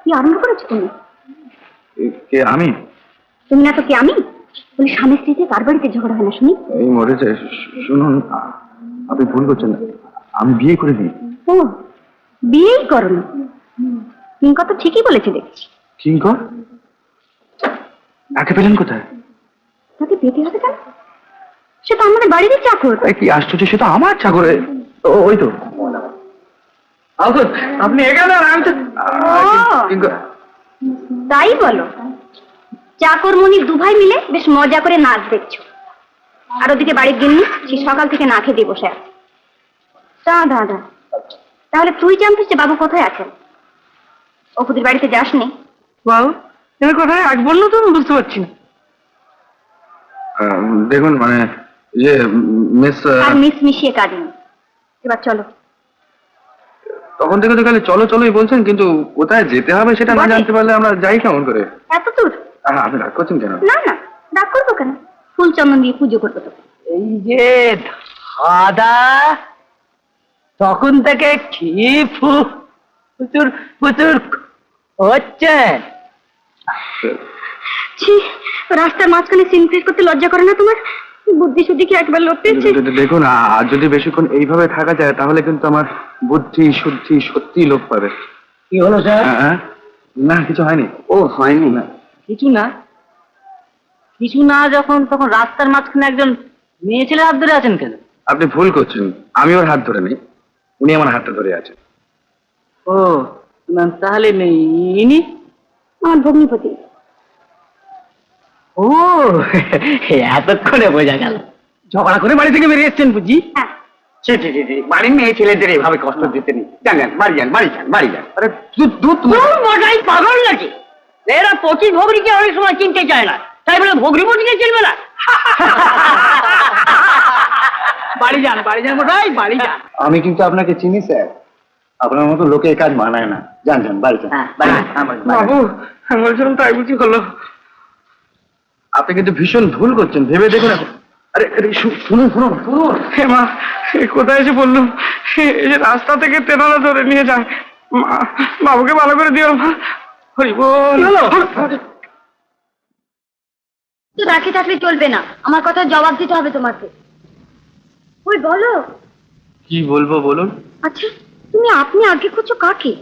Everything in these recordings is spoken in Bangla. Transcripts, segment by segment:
কি আরম্ভ করেছো তুমি? কে আমি? তুমি না তো কে আমি? বলি স্বামী স্ত্রীতে কার বাড়িতে ঝগড়া হয় না শুনি? এই মরেছে। শুনুন, আপনি ভুল করছেন, আমি বিয়ে করে দিই। ও, বিয়েই করো না? কিঙ্কর তো ঠিকই বলেছে দেখছি। কিঙ্কর? তাকে পেলেন কোথায়? তাকে পেতে হবে কেন? সে তো আমাদের বাড়িরই চাকর। কি আশ্চর্য, সে তো আমার চাকরে। ওই তো আপনি এখানে। তাই বলো? চাকর মনি দুভাই মিলে বেশ মজা করে নাচ দেখছো, আর ওদিকে বাড়ির গিন্নি সে সকাল থেকে না খেয়ে দিয়ে বসে আছে। দাদা, তাহলে তুই জানতিস যে বাবু কোথায় আছেন? অপুদের বাড়িতে যাসনি? বাবু এর কোথায় আজ বললো তো বুঝতে পারছি না। দেখুন, মানে যে মিস আর মিস মিশিয়ে কাজ নেই। এবার চলো। তখন থেকে তো খালি চলো চলোই বলছেন, কিন্তু কোথায় যেতে হবে সেটা না জানতে পারলে আমরা যাই কেমন করে? এত দূর? আপনি রাগ করছেন কেন? না না, রাগ করবো কেন? ফুল চন্দন দিয়ে পুজো করবো তো। এই যে দাদা, তখন থেকে কি প্রচুর প্রচুর হচ্ছে। রাস্তার মাঝখানে সিনক্রেট করতে লজ্জা করে না তোমার? বুদ্ধি শুদ্ধি কি একবার লোক পেয়েছে? দেখুন, আর যদি বেশিক্ষণ এইভাবে থাকা যায় তাহলে কিন্তু আমার বুদ্ধি শুদ্ধি সত্যি লোপ পাবে। কি হলো স্যার? না, কিছু হয়নি। ও হয়নি না কিছু না? কিছু না যখন, তখন রাস্তার মাঝখানে একজন মেয়ে ছেলে হাত ধরে আছেন কেন? আপনি ভুল করছেন, আমি ওর হাত ধরে নেই, উনি আমার হাতটা ধরে আছেন। ও না, তাহলে ইনি আমার ভগ্নিপতি। ও এতক্ষণে বোঝা গেল। ঝগড়া করে বাড়ি থেকে বেরিয়ে এসছেন বুঝি? হ্যাঁ। বাড়ির মেয়ে ছেলেদের এইভাবে কষ্ট দিতে নেই। যান, বাড়ি যান, বাড়ি যান, বাড়ি যান। আরে মজাই পাগল নাকি? এরা পচি ভগরিকে অনেক সময় চিনতে চায় না, তাই বলে ভগরি মতিকে চিনবে না? বাড়ি যান, বাড়ি যান মশাই, বাড়ি যান। আমি কিন্তু আপনাকে চিনি স্যার, আপনার মতো লোকে এই কাজ মানায় না। যান যান, বাড়ি যান। বাবু আমি বলছিলাম তাই বুঝি হলো। আপনি কিন্তু ভীষণ ভুল করছেন, ভেবে দেখুন এখন। আরে শুনুন শুনুন শুনুন। হে মা, কোথায় এসে বললুম? এই যে রাস্তা থেকে তেনারা ধরে নিয়ে যায়। বাবুকে ভালো করে দিও মা। হরি বল। তো রাখি থাকলে চলবে না, আমার কথা জবাব দিতে হবে তোমাকে। ওই বলো। কি বলবো বলুন? আচ্ছা, তুমি আপনি আগে করছো কাকে?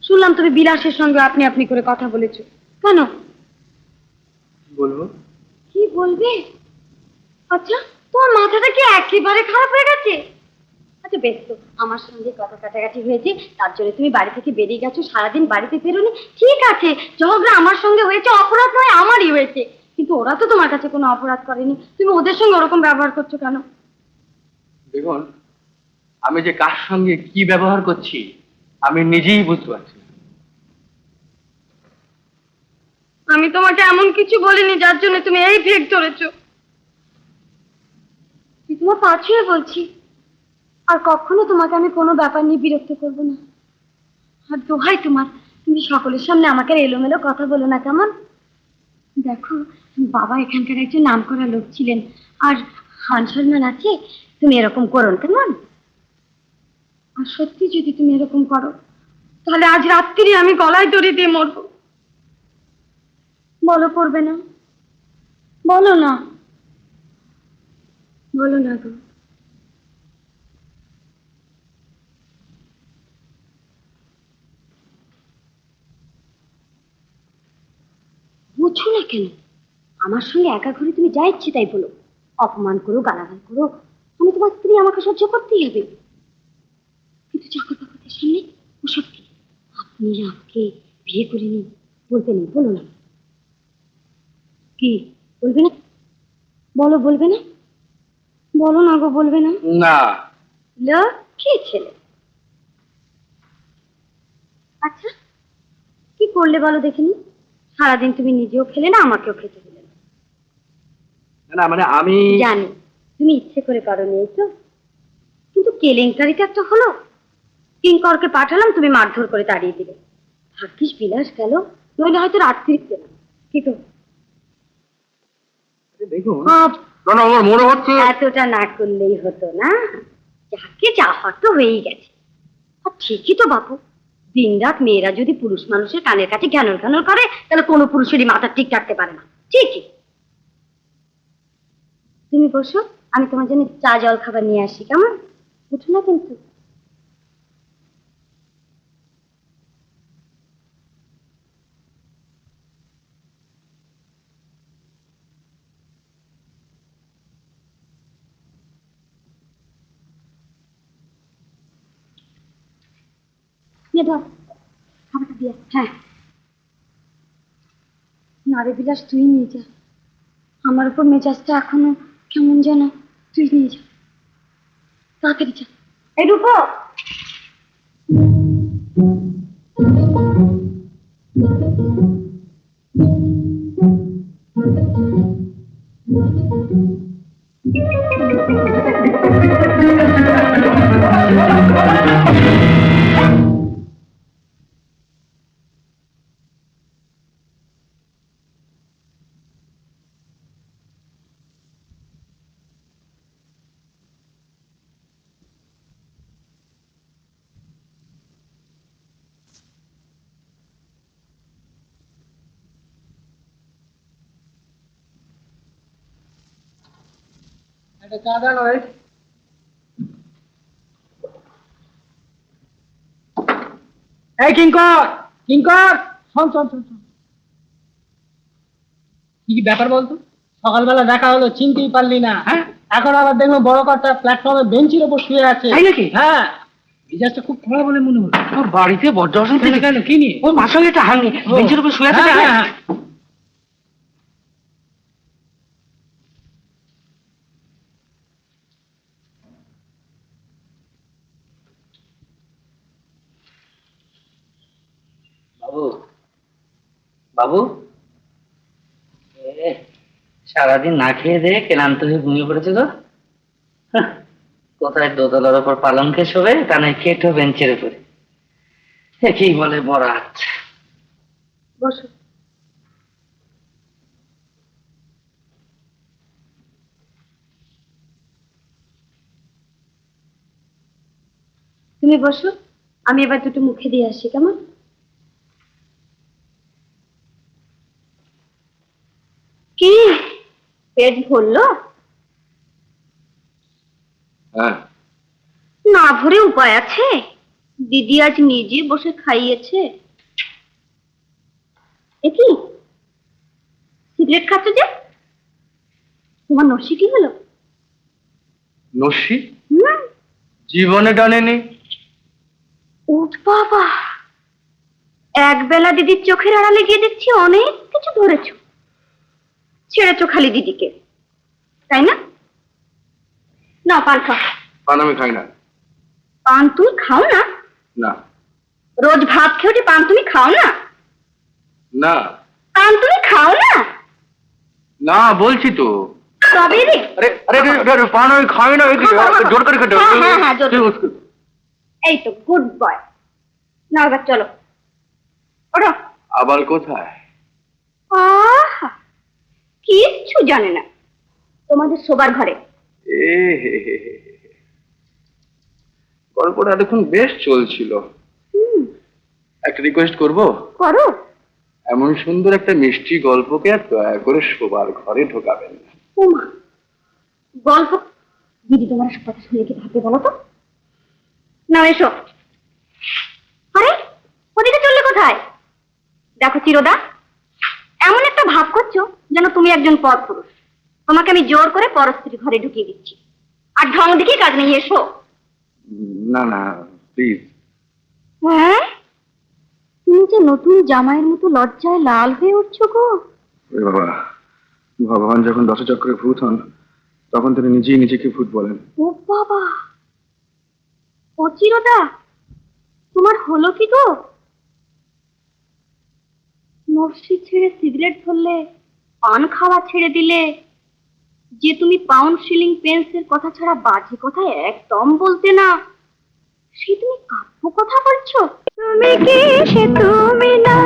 শুনলাম তুমি বিলাসের সঙ্গে আপনি আপনি করে কথা বলেছো, কেন? বলবো? কি বলবে? আচ্ছা, তোমার মাথাটা কি একেবারে খারাপ হয়ে গেছে? আচ্ছা বেশ, তো আমার সঙ্গে কথা কাটাকাটি হয়েছে, তার জন্য তুমি বাড়ি থেকে বেরিয়ে গেছো, সারাদিন বাড়িতে ফেরোনি। ঠিক আছে, ঝগড়া আমার সঙ্গে হয়েছে, অপরাধ নয় আমারই হয়েছে, কিন্তু ওরা তো তোমার কাছে কোনো অপরাধ করেনি, তুমি ওদের সঙ্গে ওরকম ব্যবহার করছো কেন? দেখুন, আমি যে কার সঙ্গে কি ব্যবহার করছি আমি নিজেই বুঝতে পারছি না। আমি তোমাকে এমন কিছু বলিনি যার জন্য তুমি এই ফেক ধরেছো। তোমার পা ছুঁয়ে বলছি, আর কখনো তোমাকে আমি কোনো ব্যাপার নিয়ে বিরক্ত করবো না। আর দোহাই তোমার, তুমি সকলের সামনে আমাকে এলোমেলো কথা বলো না, কেমন? দেখো, বাবা এখানকার একজন নামকরা লোক ছিলেন, আর মান সম্মান আছে, তুমি এরকম করো না, কেমন? আর সত্যি যদি তুমি এরকম করো তাহলে আজ রাত্রি আমি গলায় দড়ি দিয়ে মরবো। বলো করবে না? বলো না, বলো না গো। বুঝছো না কেন? আমার সঙ্গে একা ঘুরে তুমি যা ইচ্ছে তাই বলো, অপমান করো, গালাগাল করো, আমি তোমার স্ত্রী, আমাকে সহ্য করতেই হবে। কিন্তু চাকর বাকরদের সামনে ওসব কি? আপনি আমাকে বিয়ে করে নিন বলতে নেই, বলো না। কি বলবে না? বলো, বলবে না? বলো না গো, বলবে না? না। লক্ষ্মী ছেলে। আচ্ছা, কি করলে বলো দেখিনি? সারাদিন তুমি নিজেও খেলে না, আমাকেও খেতে দিলে না। না মানে আমি জানি তুমি ইচ্ছে করে করনি, এই তো, কিন্তু কেলেঙ্কারিটা একটা হলো। কিঙ্করকে পাঠালাম, তুমি মারধর করে তাড়িয়ে দিলে। ভাগ্যিস বিলাস গেল, নইলে হয়তো রাত্রি পেলাম। কি তো দেখুন, আমার মনে হচ্ছে এতটা না করলেই হতো না? যাকে যা হওয়ার তো হয়েই গেছে। আর ঠিকই তো বাপু, দিনরাত মেয়েরা যদি পুরুষ মানুষের কানের কাছে ঘ্যানর ঘ্যানর করে তাহলে কোনো পুরুষেরই মাথা ঠিক রাখতে পারে না। ঠিকই। তুমি বসো, আমি তোমার জন্য চা জল খাবার নিয়ে আসি, কেমন? উঠো না কিন্তু। খাবারটা দিয়ে। হ্যাঁ না রে বিলাস, তুই নিয়ে যা। আমার উপর মেজাজটা এখনো কেমন যেন। তুই নিয়ে যা, তাড়াতাড়ি যা। এই রূপো, একটা চা দেন ভাই। এই কিঙ্কর, কিঙ্কর, শোন শোন শোন শোন। কি ব্যাপার বলতো? সকালবেলা দেখা হলো, চিনতেই পারলি না। হ্যাঁ, এখন আবার দেখলো বড় কর্তা প্ল্যাটফর্মে বেঞ্চের উপর শুয়ে আছে। তাই নাকি? হ্যাঁ, মেজাজটা খুব খারাপ বলে মনে হলো। ওর বাড়িতে বজ্রসন থেকে গেল, কি নিয়ে? ওর মার সঙ্গে একটা হাঙ্গি বেঞ্চের উপর শুয়ে আছে। হ্যাঁ, বাবু, বাবু, সারাদিন না খেয়ে দিয়ে ক্লান্ত হয়ে ঘুমিয়ে পড়েছে গো। কোথায় দোতলার ওপর পালঙ্কে শোবে, তা নয় কেটো বেঞ্চের উপরে। কি বলে বরাত। বসো। তুমি বসো, আমি এবার দুটো মুখে দিয়ে আসি, কেমন? কি পেট ভরলো? হ্যাঁ, না ভরে উপায় আছে? দিদি আজ নিজে বসে খাইয়েছে। এ কি সিগারেট খাচ্ছ যে? তোমার নসি কি হলো? নস্যি জীবনে টানেনি। উঠ বাবা, এক বেলা দিদির চোখের আড়ালে গিয়ে দেখছি অনেক কিছু ধরেছো। ছেড়েছো খালি দিদিকে, তাই না? না পান খাও। পান আমি খাই না। পান তুমি খাও না? না। রোজ ভাত খেয়ে পান তুমি খাও না? না। পান তুমি খাও না? না বলছি তো। তবে রে, আরে আরে আরে, পান আমি খাই না। জোর করে খেতে হ্যাঁ, হ্যাঁ, হ্যাঁ, জোর করে। এই তো গুড বয়। না এবার চলো, ওঠো। আবার কোথায়? আহা, কিচ্ছু জানে না, তোমাদের শোবার ঘরে। গল্পটা এতক্ষণ বেশ চলছিল। একটা রিকোয়েস্ট করব? করো। এমন সুন্দর একটা মিষ্টি গল্পকে আর দয়া করে শোবার ঘরে ঢোকাবেন না। ওমা, গল্প? দিদি তোমার সব কথা শুনে কি ভাববে বলো তো? না এসো। আরে ওদিকে চললে কোথায়? দেখো চিরদা, এমন একটা ভাব করছো যেন তুমি একজন পরপুরুষ। তোমাকে আমি জোর করে পরস্ত্রী ঘরে ঢুকিয়ে দিচ্ছি, আর ঢং দেখে কাজ নেই। এসো। না না প্লিজ। হ্যাঁ, তুমি যে নতুন জামাইয়ের মতো লজ্জায় লাল হয়ে উঠছো গো। বাবা, ভগবান যখন দশচক্রে ভূত হন তখন তিনি নিজেই নিজেকে ভূত বলেন। ও বাবা, ও চিরদা, তোমার হলো কি গো? নরসি ছেড়ে সিগারেট ধরলে, পান খাওয়া ছেড়ে দিলে, যে তুমি পাউন্ড শিলিং পেন্সের কথা ছাড়া বাজে কথা একদম বলতে না, সে তুমি কাব্য কথা বলছো। তুমি কি সে তুমি না,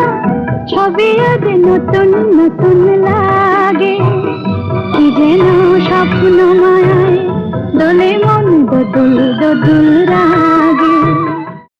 ছবি আজ নতুন নতুন লাগে, কি যেন স্বপ্ন মায়ায় দোলে মন দোদুল দোদুল রায়।